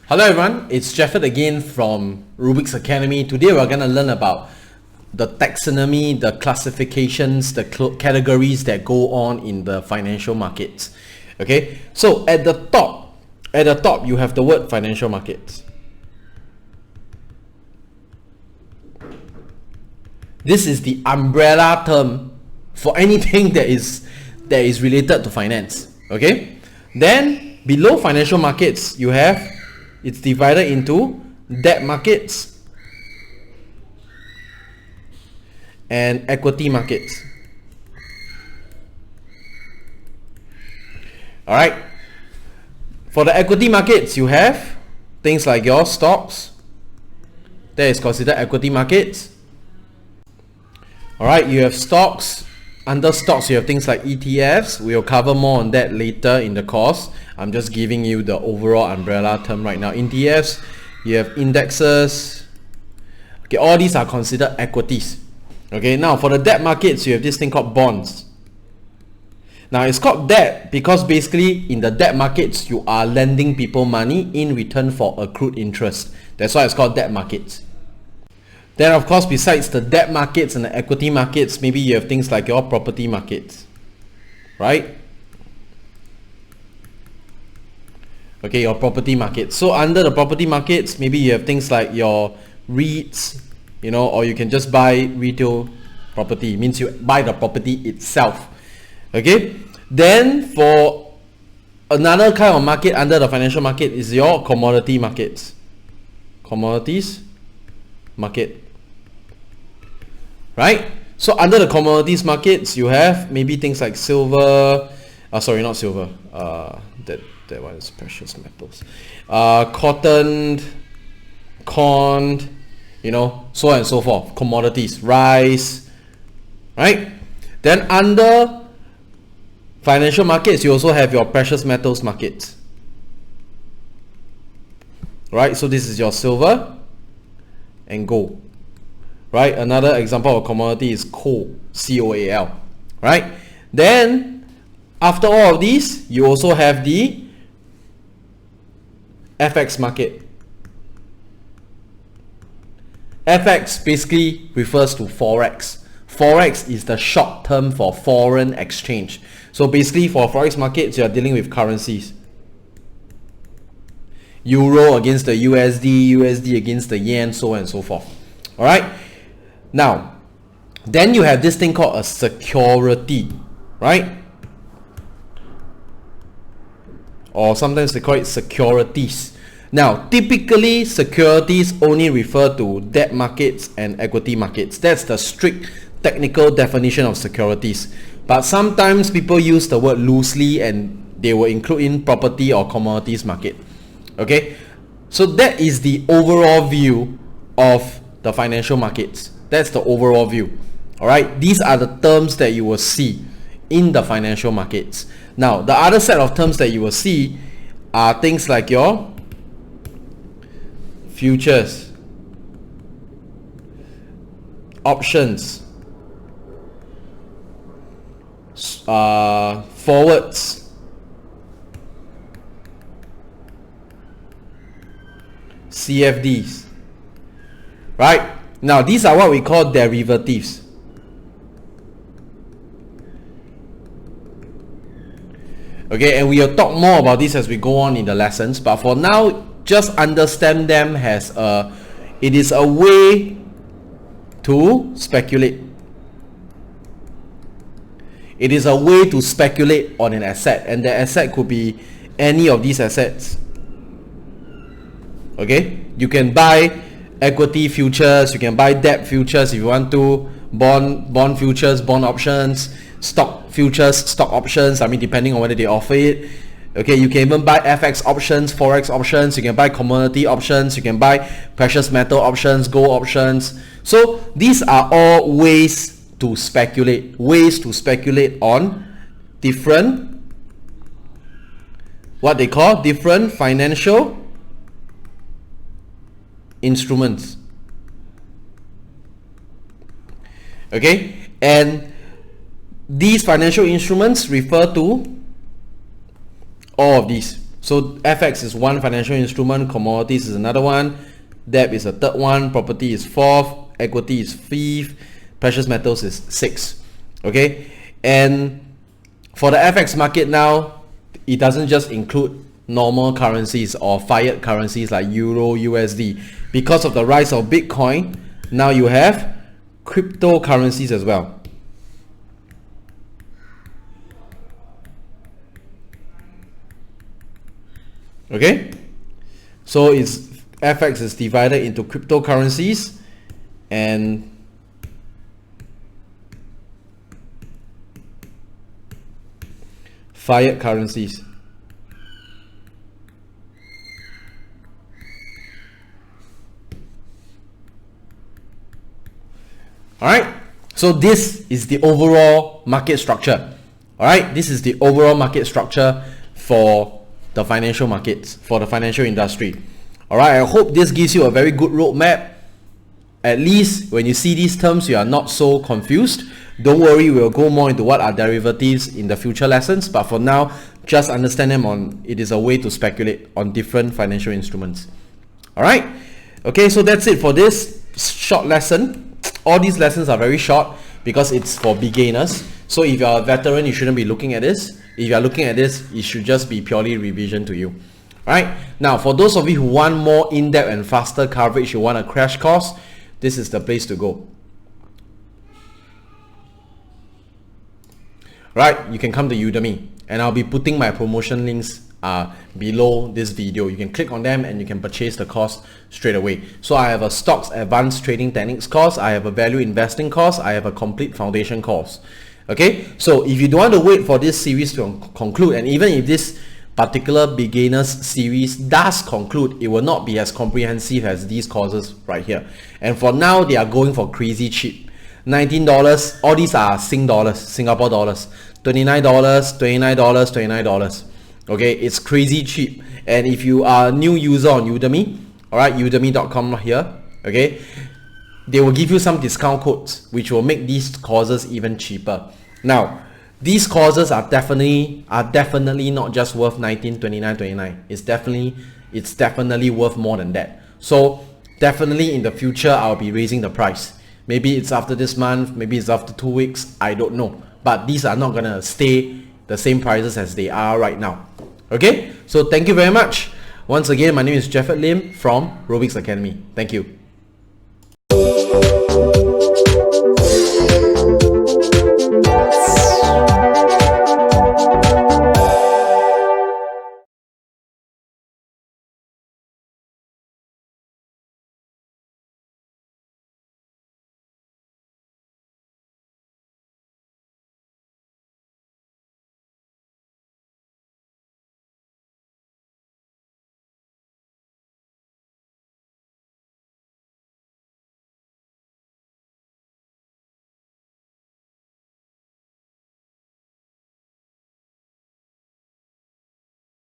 Hello everyone, it's Jefford again from Rubik's Academy. Today we're going to learn about the taxonomy, the classifications, the categories that go on in the financial markets. Okay, so at the top you have the word financial markets. This is the umbrella term for anything that is related to finance. Okay, then below financial markets you have, it's divided into debt markets and equity markets. All right. For the equity markets, you have things like your stocks. That is considered equity markets. All right. You have stocks. Under stocks, you have things like ETFs. We'll cover more on that later in the course. I'm just giving you the overall umbrella term right now. ETFs, you have indexes. Okay, all these are considered equities. Okay, now for the debt markets, you have this thing called bonds. Now it's called debt because basically in the debt markets, you are lending people money in return for accrued interest. That's why it's called debt markets. Then of course, besides the debt markets and the equity markets, maybe you have things like your property markets, right? Okay, your property markets. So under the property markets, maybe you have things like your REITs, you know, or you can just buy retail property. It means you buy the property itself. Okay, then for another kind of market under the financial market is your commodity markets. Commodities market. Right? So under the commodities markets, you have maybe things like silver, sorry, not silver, that one is precious metals, cotton, corn, you know, so on and so forth, commodities, rice, right? Then under financial markets, you also have your precious metals markets, right? So this is your silver and gold. Right, another example of a commodity is coal, C-O-A-L, right? Then after all of these, you also have the FX market. FX basically refers to Forex. Forex is the short term for foreign exchange. So basically for Forex markets, you are dealing with currencies. Euro against the USD, USD against the yen, so on and so forth. All right. Now, then you have this thing called a security, right? Or sometimes they call it securities. Now, typically securities only refer to debt markets and equity markets. That's the strict technical definition of securities. But sometimes people use the word loosely and they will include in property or commodities market. Okay? So that is the overall view of the financial markets. That's the overall view. All right, these are the terms that you will see in the financial markets. Now, the other set of terms that you will see are things like your futures, options, forwards, CFDs, right? Now, these are what we call derivatives. Okay, and we will talk more about this as we go on in the lessons. But for now, just understand them as it is a way to speculate. It is a way to speculate on an asset, and the asset could be any of these assets. Okay, you can buy equity futures, you can buy debt futures if you want to, bond futures, bond options, stock futures, stock options, I mean depending on whether they offer it. Okay, you can even buy FX options, Forex options, you can buy commodity options, you can buy precious metal options, gold options. So these are all ways to speculate on different, what they call different financial instruments. Okay, and these financial instruments refer to all of these. So FX is one financial instrument, commodities is another one, debt is a third one, property is fourth, equity is fifth, precious metals is sixth. Okay, and for the FX market now, it doesn't just include normal currencies or fiat currencies like Euro, USD. Because of the rise of Bitcoin, now you have cryptocurrencies as well. Okay, so FX is divided into cryptocurrencies and fiat currencies. Alright, so this is the overall market structure. Alright, this is the overall market structure for the financial markets, for the financial industry. Alright, I hope this gives you a very good roadmap. At least when you see these terms, you are not so confused. Don't worry, we'll go more into what are derivatives in the future lessons, but for now, just understand them on it is a way to speculate on different financial instruments. Alright, okay, so that's it for this short lesson. All these lessons are very short because it's for beginners. So if you're a veteran, you shouldn't be looking at this. If you're looking at this, it should just be purely revision to you. Alright, now for those of you who want more in-depth and faster coverage, you want a crash course, this is the place to go. Right, you can come to Udemy and I'll be putting my promotion links below this video. You can click on them and you can purchase the course straight away. So I have a stocks advanced trading techniques course, I have a value investing course, I have a complete foundation course. Okay, so if you don't want to wait for this series to conclude, and even if this particular beginners series does conclude, it will not be as comprehensive as these courses right here. And for now, they are going for crazy cheap. $19, all these are Singapore dollars, $29, $29, $29. Okay, it's crazy cheap. And if you are a new user on Udemy, all right, udemy.com here, okay, they will give you some discount codes which will make these courses even cheaper. Now, these courses are definitely not just worth $19, $29, $29. It's definitely worth more than that. So definitely in the future, I'll be raising the price. Maybe it's after this month, maybe it's after 2 weeks, I don't know. But these are not gonna stay the same prices as they are right now. Okay, so thank you very much. Once again, my name is Jefford Lim from Rubik's Academy. Thank you.